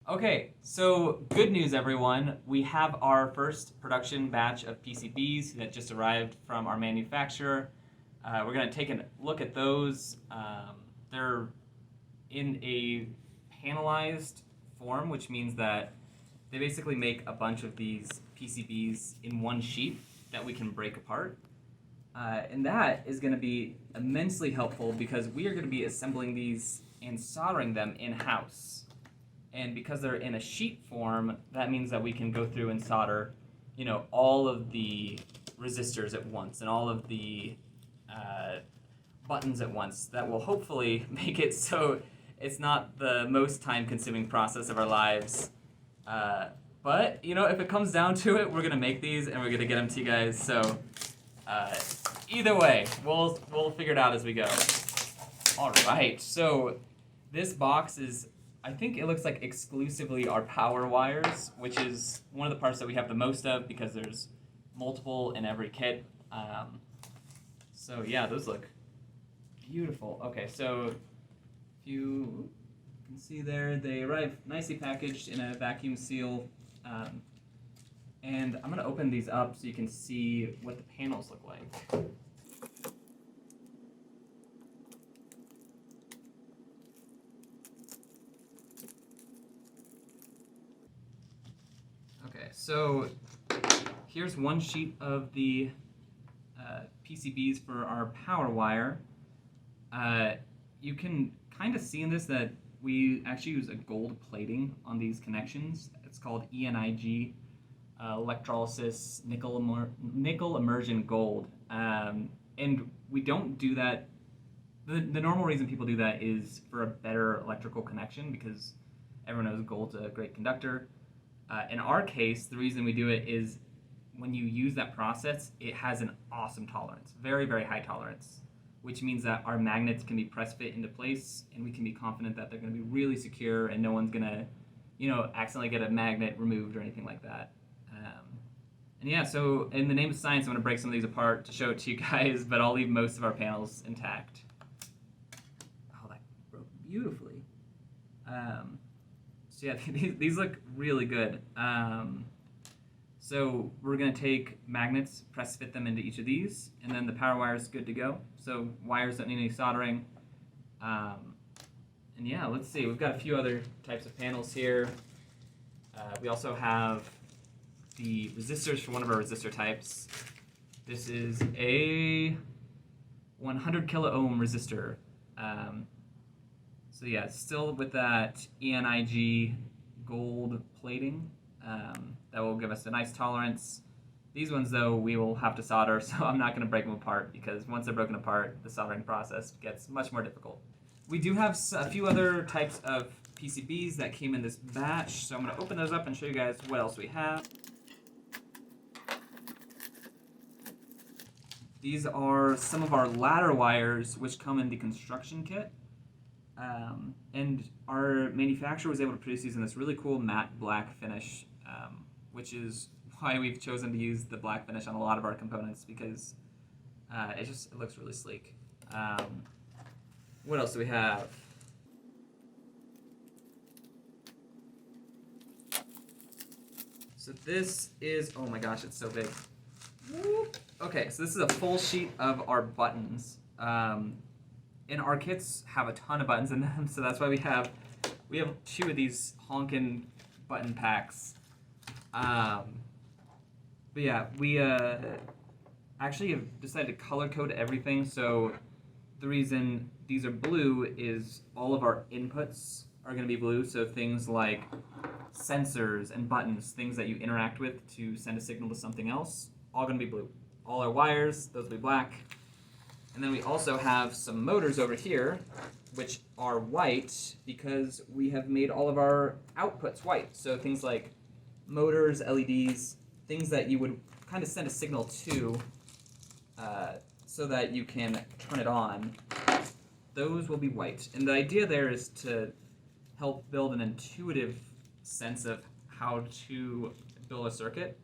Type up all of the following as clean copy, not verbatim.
Okay, so good news, everyone. We have our first production batch of PCBs that just arrived from our manufacturer. We're going to take a look at those. They're in a panelized form, which means that they basically make a bunch of these PCBs in one sheet that we can break apart. And that is going to be immensely helpful because we are going to be assembling these and soldering them in-house. And because they're in a sheet form, that means that we can go through and solder, all of the resistors at once and all of the buttons at once. That will hopefully make it so it's not the most time-consuming process of our lives. But, if it comes down to it, we're going to make these and we're going to get them to you guys. So, either way, we'll figure it out as we go. All right, so this box is, I think it looks like exclusively our power wires, which is one of the parts that we have the most of because there's multiple in every kit. So yeah, those look beautiful. Okay, so if you can see there, they arrive nicely packaged in a vacuum seal. And I'm gonna open these up so you can see what the panels look like. Okay, so here's one sheet of the PCBs for our power wire. You can kind of see in this that we actually use a gold plating on these connections. It's called ENIG, electrolysis nickel immersion gold. And we don't do that. The normal reason people do that is for a better electrical connection because everyone knows gold's a great conductor. In our case, the reason we do it is when you use that process, it has an awesome tolerance, very, very high tolerance, which means that our magnets can be press fit into place and we can be confident that they're going to be really secure and no one's going to, accidentally get a magnet removed or anything like that. And yeah, so in the name of science, I'm going to break some of these apart to show it to you guys, but I'll leave most of our panels intact. Oh, that broke beautifully. So yeah, these look really good. So we're going to take magnets, press fit them into each of these, and then the power wire is good to go. So wires don't need any soldering. And yeah, let's see. We've got a few other types of panels here. We also have the resistors for one of our resistor types. This is a 100 kilo ohm resistor. So yeah, still with that ENIG gold plating. That will give us a nice tolerance. These ones, though, we will have to solder, so I'm not going to break them apart because once they're broken apart, the soldering process gets much more difficult. We do have a few other types of PCBs that came in this batch, so I'm going to open those up and show you guys what else we have. These are some of our ladder wires which come in the construction kit. And our manufacturer was able to produce these in this really cool matte black finish, which is why we've chosen to use the black finish on a lot of our components because it looks really sleek. What else do we have? So this is, oh my gosh, it's so big. Okay, so this is a full sheet of our buttons. And our kits have a ton of buttons in them, so that's why we have two of these honkin' button packs. But yeah, we actually have decided to color code everything. So the reason these are blue is all of our inputs are going to be blue. So things like sensors and buttons, things that you interact with to send a signal to something else, all going to be blue. All our wires, those will be black. And then we also have some motors over here, which are white because we have made all of our outputs white. So things like motors, LEDs, things that you would kind of send a signal to so that you can turn it on, those will be white. And the idea there is to help build an intuitive sense of how to build a circuit.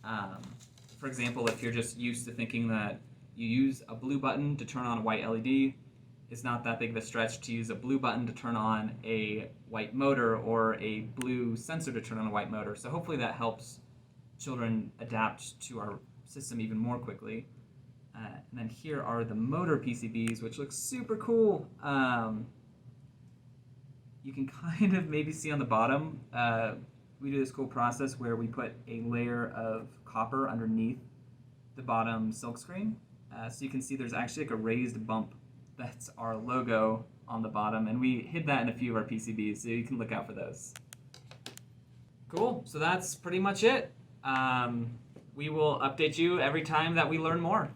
For example, if you're just used to thinking that you use a blue button to turn on a white LED, is not that big of a stretch to use a blue button to turn on a white motor or a blue sensor to turn on a white motor. So hopefully that helps children adapt to our system even more quickly. And then here are the motor PCBs, which look super cool. You can kind of maybe see on the bottom, we do this cool process where we put a layer of copper underneath the bottom silkscreen. So you can see there's actually like a raised bump that's our logo on the bottom, and we hid that in a few of our PCBs, so you can look out for those. Cool, so that's pretty much it. We will update you every time that we learn more.